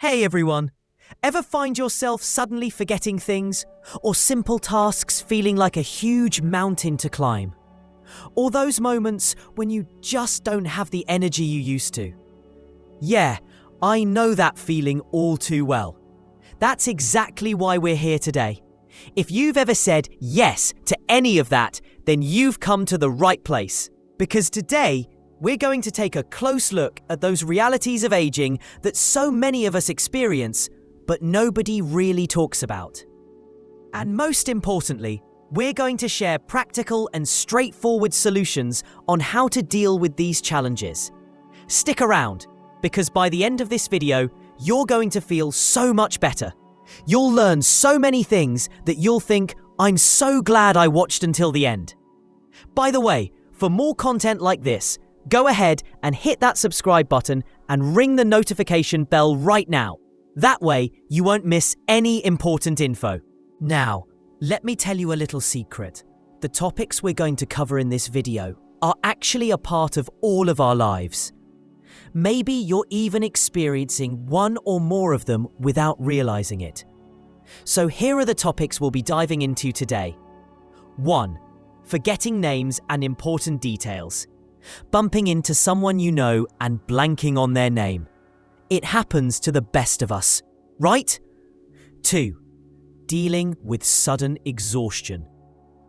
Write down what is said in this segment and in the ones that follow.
Hey everyone! Ever find yourself suddenly forgetting things? Or simple tasks feeling like a huge mountain to climb? Or those moments when you just don't have the energy you used to? Yeah, I know that feeling all too well. That's exactly why we're here today. If you've ever said yes to any of that, then you've come to the right place. Because today, we're going to take a close look at those realities of aging that so many of us experience, but nobody really talks about. And most importantly, we're going to share practical and straightforward solutions on how to deal with these challenges. Stick around, because by the end of this video, you're going to feel so much better. You'll learn so many things that you'll think, I'm so glad I watched until the end. By the way, for more content like this, go ahead and hit that subscribe button and ring the notification bell right now. That way, you won't miss any important info. Now, let me tell you a little secret. The topics we're going to cover in this video are actually a part of all of our lives. Maybe you're even experiencing one or more of them without realizing it. So here are the topics we'll be diving into today. 1. Forgetting names and important details. Bumping into someone you know and blanking on their name. It happens to the best of us, right? 2. Dealing with sudden exhaustion.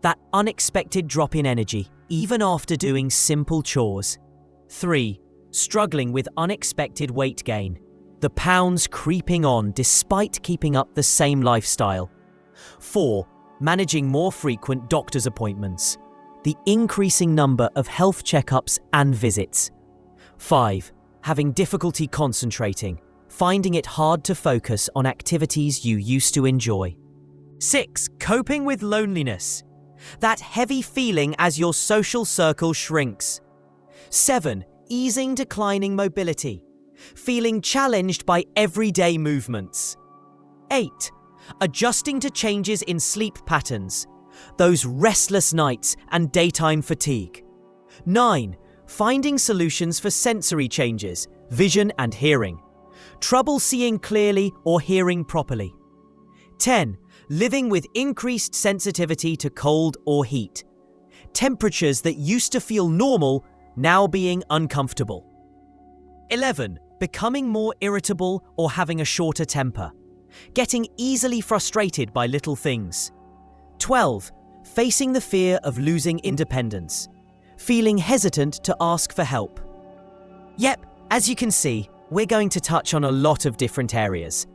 That unexpected drop in energy, even after doing simple chores. 3. Struggling with unexpected weight gain. The pounds creeping on despite keeping up the same lifestyle. 4. Managing more frequent doctor's appointments. The increasing number of health checkups and visits. 5. Having difficulty concentrating, finding it hard to focus on activities you used to enjoy. 6. Coping with loneliness. That heavy feeling as your social circle shrinks. 7. Easing declining mobility, feeling challenged by everyday movements. 8. Adjusting to changes in sleep patterns. Those restless nights and daytime fatigue. 9. Finding solutions for sensory changes, vision and hearing. Trouble seeing clearly or hearing properly. 10. Living with increased sensitivity to cold or heat. Temperatures that used to feel normal, now being uncomfortable. 11. Becoming more irritable or having a shorter temper. Getting easily frustrated by little things. 12. Facing the fear of losing independence. Feeling hesitant to ask for help. Yep, as you can see, we're going to touch on a lot of different areas.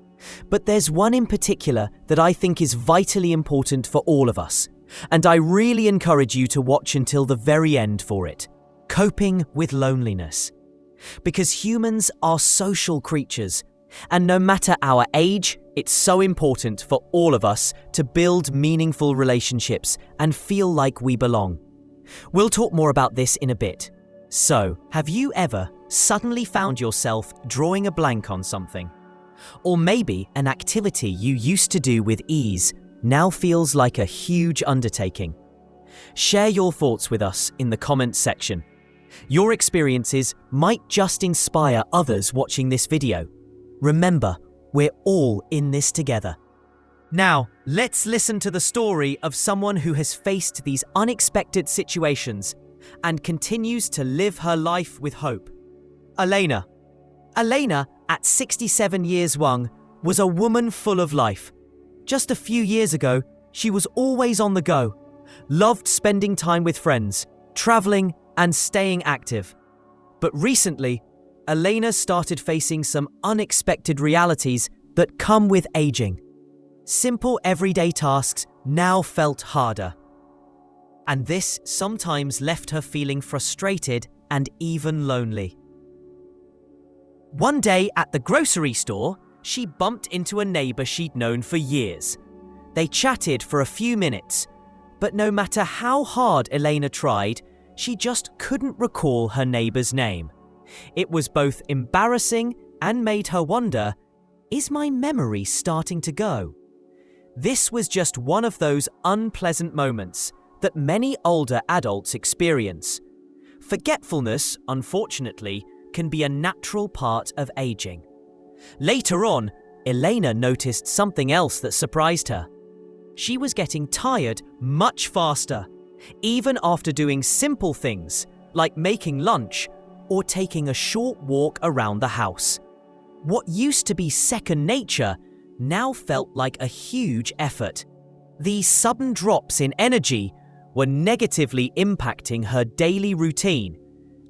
But there's one in particular that I think is vitally important for all of us, and I really encourage you to watch until the very end for it. Coping with loneliness. Because humans are social creatures, and no matter our age, it's so important for all of us to build meaningful relationships and feel like we belong. We'll talk more about this in a bit. So, have you ever suddenly found yourself drawing a blank on something? Or maybe an activity you used to do with ease now feels like a huge undertaking? Share your thoughts with us in the comments section. Your experiences might just inspire others watching this video. Remember, we're all in this together. Now, let's listen to the story of someone who has faced these unexpected situations and continues to live her life with hope. Elena. Elena, at 67 years young, was a woman full of life. Just a few years ago, she was always on the go, loved spending time with friends, traveling, and staying active. But recently, Elena started facing some unexpected realities that come with aging. Simple everyday tasks now felt harder. And this sometimes left her feeling frustrated and even lonely. One day at the grocery store, she bumped into a neighbor she'd known for years. They chatted for a few minutes, but no matter how hard Elena tried, she just couldn't recall her neighbor's name. It was both embarrassing and made her wonder, is my memory starting to go? This was just one of those unpleasant moments that many older adults experience. Forgetfulness, unfortunately, can be a natural part of aging. Later on, Elena noticed something else that surprised her. She was getting tired much faster, even after doing simple things like making lunch or taking a short walk around the house. What used to be second nature now felt like a huge effort. These sudden drops in energy were negatively impacting her daily routine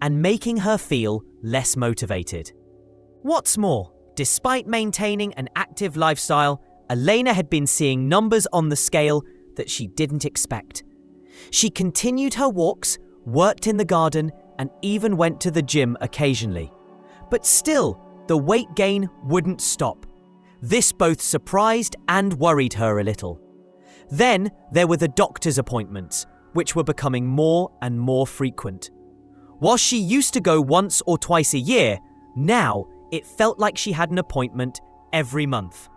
and making her feel less motivated. What's more, despite maintaining an active lifestyle, Elena had been seeing numbers on the scale that she didn't expect. She continued her walks, worked in the garden, and even went to the gym occasionally. But still, the weight gain wouldn't stop. This both surprised and worried her a little. Then there were the doctor's appointments, which were becoming more and more frequent. While she used to go once or twice a year, now it felt like she had an appointment every month.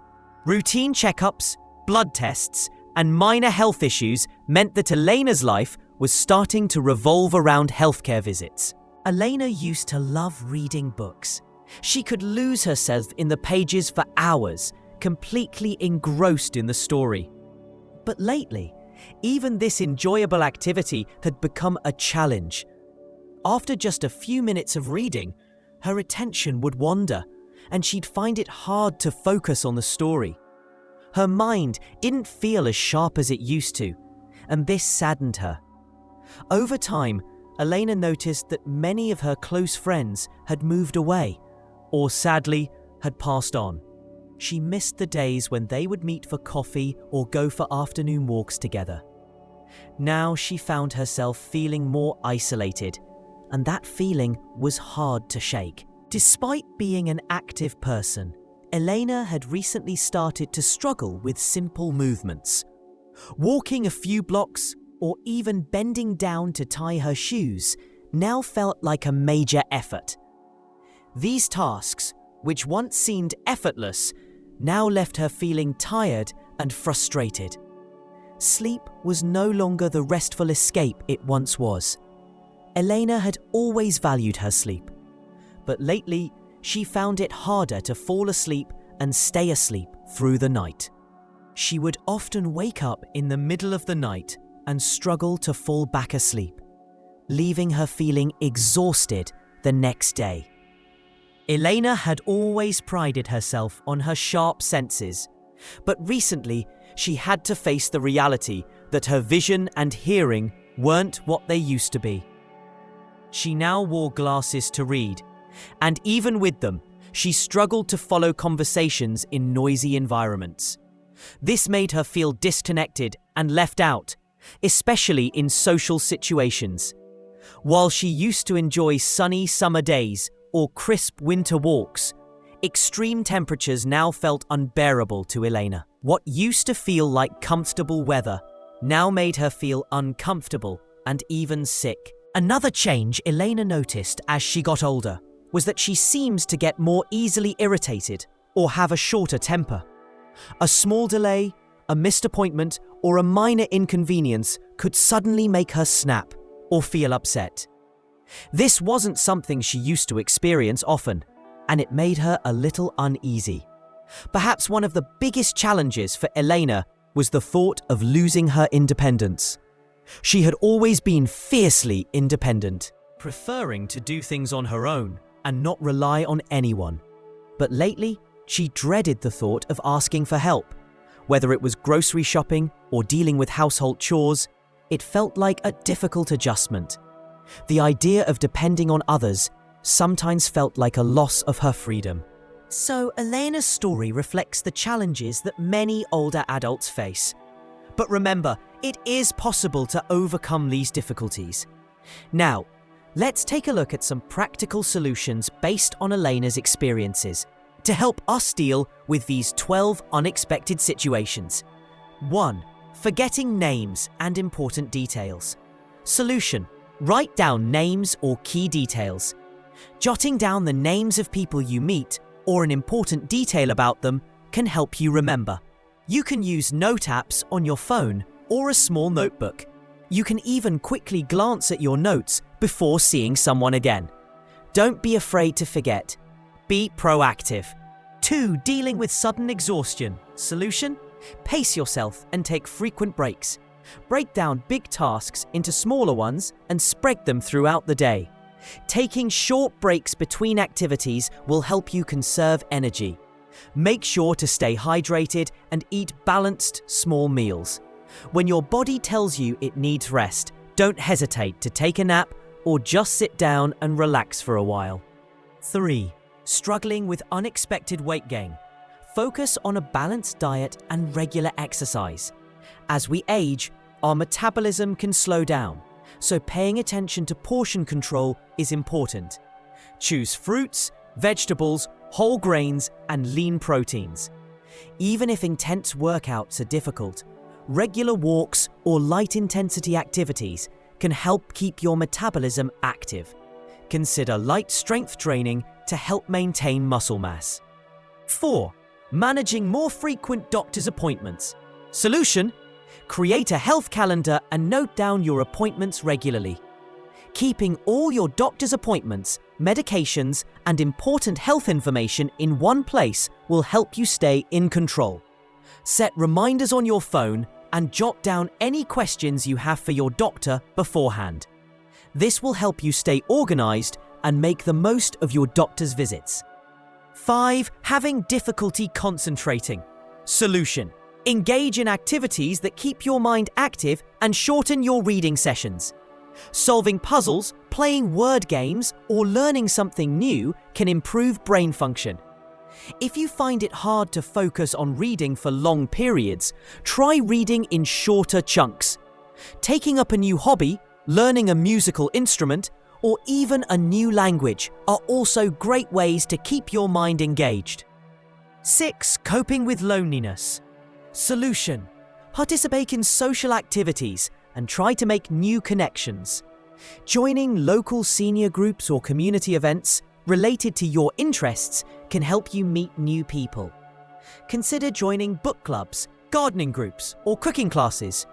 Routine checkups, blood tests, and minor health issues meant that Elena's life was starting to revolve around healthcare visits. Elena used to love reading books. She could lose herself in the pages for hours, completely engrossed in the story. But lately, even this enjoyable activity had become a challenge. After just a few minutes of reading, her attention would wander, and she'd find it hard to focus on the story. Her mind didn't feel as sharp as it used to, and this saddened her. Over time, Elena noticed that many of her close friends had moved away, or sadly, had passed on. She missed the days when they would meet for coffee or go for afternoon walks together. Now she found herself feeling more isolated, and that feeling was hard to shake. Despite being an active person, Elena had recently started to struggle with simple movements. Walking a few blocks or even bending down to tie her shoes now felt like a major effort. These tasks, which once seemed effortless, now left her feeling tired and frustrated. Sleep was no longer the restful escape it once was. Elena had always valued her sleep, but lately she found it harder to fall asleep and stay asleep through the night. She would often wake up in the middle of the night and struggle to fall back asleep, leaving her feeling exhausted the next day. Elena had always prided herself on her sharp senses, but recently she had to face the reality that her vision and hearing weren't what they used to be. She now wore glasses to read, and even with them, she struggled to follow conversations in noisy environments. This made her feel disconnected and left out, especially in social situations. While she used to enjoy sunny summer days or crisp winter walks, extreme temperatures now felt unbearable to Elena. What used to feel like comfortable weather now made her feel uncomfortable and even sick. Another change Elena noticed as she got older was that she seems to get more easily irritated or have a shorter temper. A small delay, a missed appointment, or a minor inconvenience could suddenly make her snap or feel upset. This wasn't something she used to experience often, and it made her a little uneasy. Perhaps one of the biggest challenges for Elena was the thought of losing her independence. She had always been fiercely independent, preferring to do things on her own and not rely on anyone. But lately, she dreaded the thought of asking for help. Whether it was grocery shopping or dealing with household chores, it felt like a difficult adjustment. The idea of depending on others sometimes felt like a loss of her freedom. So Elena's story reflects the challenges that many older adults face. But remember, it is possible to overcome these difficulties. Now, let's take a look at some practical solutions based on Elena's experiences to help us deal with these 12 unexpected situations. 1. Forgetting names and important details. Solution: write down names or key details. Jotting down the names of people you meet or an important detail about them can help you remember. You can use note apps on your phone or a small notebook. You can even quickly glance at your notes before seeing someone again. Don't be afraid to forget. Be proactive. 2. Dealing with sudden exhaustion. Solution? Pace yourself and take frequent breaks. Break down big tasks into smaller ones and spread them throughout the day. Taking short breaks between activities will help you conserve energy. Make sure to stay hydrated and eat balanced, small meals. When your body tells you it needs rest, don't hesitate to take a nap or just sit down and relax for a while. 3. Struggling with unexpected weight gain. Focus on a balanced diet and regular exercise. As we age, our metabolism can slow down, so paying attention to portion control is important. Choose fruits, vegetables, whole grains, and lean proteins. Even if intense workouts are difficult, regular walks or light-intensity activities can help keep your metabolism active. Consider light strength training to help maintain muscle mass. 4. Managing more frequent doctor's appointments. Solution? Create a health calendar and note down your appointments regularly. Keeping all your doctor's appointments, medications, and important health information in one place will help you stay in control. Set reminders on your phone and jot down any questions you have for your doctor beforehand. This will help you stay organized and make the most of your doctor's visits. 5. Having difficulty concentrating. Solution: engage in activities that keep your mind active and shorten your reading sessions. Solving puzzles, playing word games, or learning something new can improve brain function. If you find it hard to focus on reading for long periods, try reading in shorter chunks. Taking up a new hobby, learning a musical instrument, or even a new language are also great ways to keep your mind engaged. 6. Coping with loneliness. Solution: participate in social activities and try to make new connections. Joining local senior groups or community events related to your interests can help you meet new people. Consider joining book clubs, gardening groups, or cooking classes.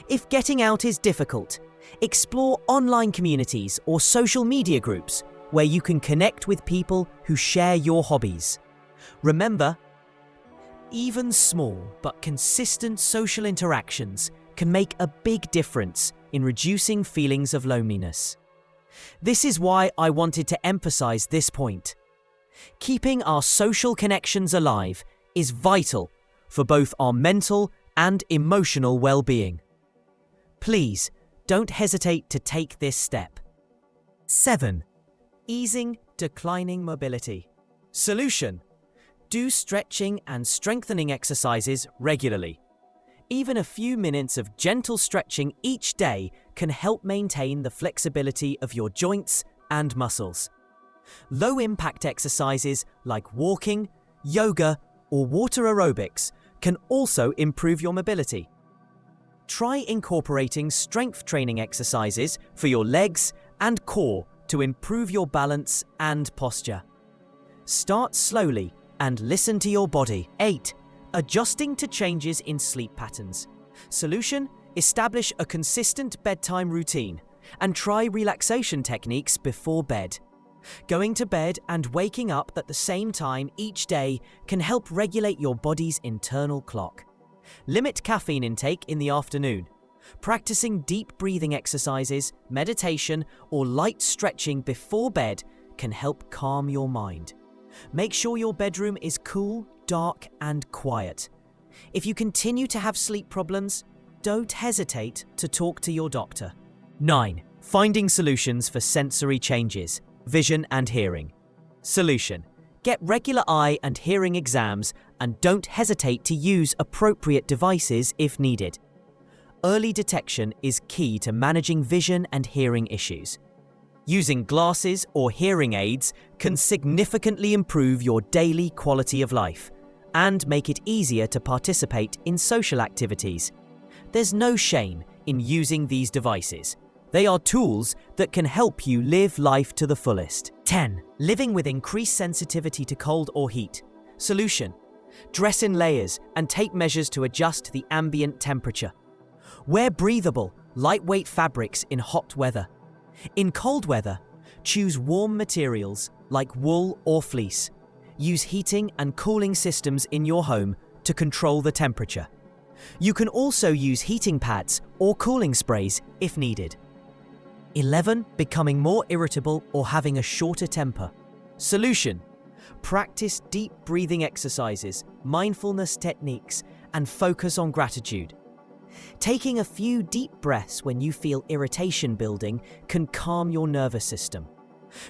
If getting out is difficult, explore online communities or social media groups where you can connect with people who share your hobbies. Remember, even small but consistent social interactions can make a big difference in reducing feelings of loneliness. This is why I wanted to emphasize this point. Keeping our social connections alive is vital for both our mental and emotional well-being. Please, don't hesitate to take this step. 7. Easing declining mobility. Solution: do stretching and strengthening exercises regularly. Even a few minutes of gentle stretching each day can help maintain the flexibility of your joints and muscles. Low-impact exercises like walking, yoga, or water aerobics can also improve your mobility. Try incorporating strength training exercises for your legs and core to improve your balance and posture. Start slowly and listen to your body. 8. Adjusting to changes in sleep patterns. Solution: establish a consistent bedtime routine and try relaxation techniques before bed. Going to bed and waking up at the same time each day can help regulate your body's internal clock. Limit caffeine intake in the afternoon. Practicing deep breathing exercises, meditation, or light stretching before bed can help calm your mind. Make sure your bedroom is cool, dark, and quiet. If you continue to have sleep problems, don't hesitate to talk to your doctor. 9. Finding solutions for sensory changes, vision and hearing. Solution: get regular eye and hearing exams and don't hesitate to use appropriate devices if needed. Early detection is key to managing vision and hearing issues. Using glasses or hearing aids can significantly improve your daily quality of life and make it easier to participate in social activities. There's no shame in using these devices. They are tools that can help you live life to the fullest. 10. Living with increased sensitivity to cold or heat. Solution: dress in layers and take measures to adjust the ambient temperature. Wear breathable, lightweight fabrics in hot weather. In cold weather, choose warm materials like wool or fleece. use heating and cooling systems in your home to control the temperature. You can also use heating pads or cooling sprays if needed. 11. Becoming more irritable or having a shorter temper. Solution: practice deep breathing exercises, mindfulness techniques, and focus on gratitude. Taking a few deep breaths when you feel irritation building can calm your nervous system.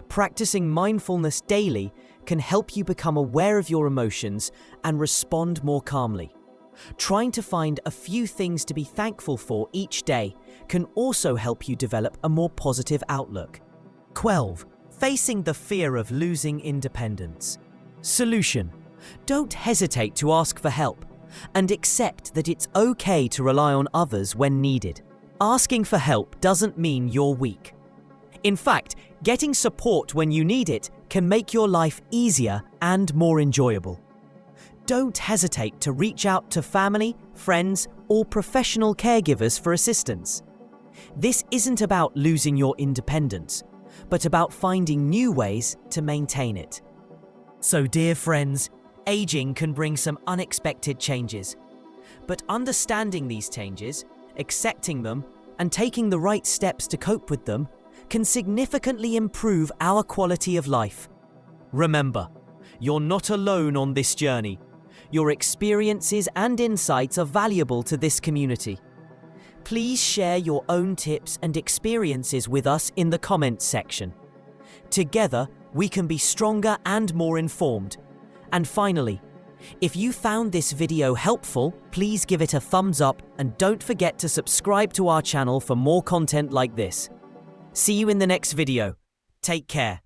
Practicing mindfulness daily can help you become aware of your emotions and respond more calmly. Trying to find a few things to be thankful for each day can also help you develop a more positive outlook. 12. Facing the fear of losing independence. Solution: don't hesitate to ask for help and accept that it's okay to rely on others when needed. Asking for help doesn't mean you're weak. In fact, getting support when you need it can make your life easier and more enjoyable. Don't hesitate to reach out to family, friends, or professional caregivers for assistance. This isn't about losing your independence, but about finding new ways to maintain it. So, dear friends, aging can bring some unexpected changes. But understanding these changes, accepting them, and taking the right steps to cope with them can significantly improve our quality of life. Remember, you're not alone on this journey. Your experiences and insights are valuable to this community. Please share your own tips and experiences with us in the comments section. Together, we can be stronger and more informed. And finally, if you found this video helpful, please give it a thumbs up and don't forget to subscribe to our channel for more content like this. See you in the next video. Take care.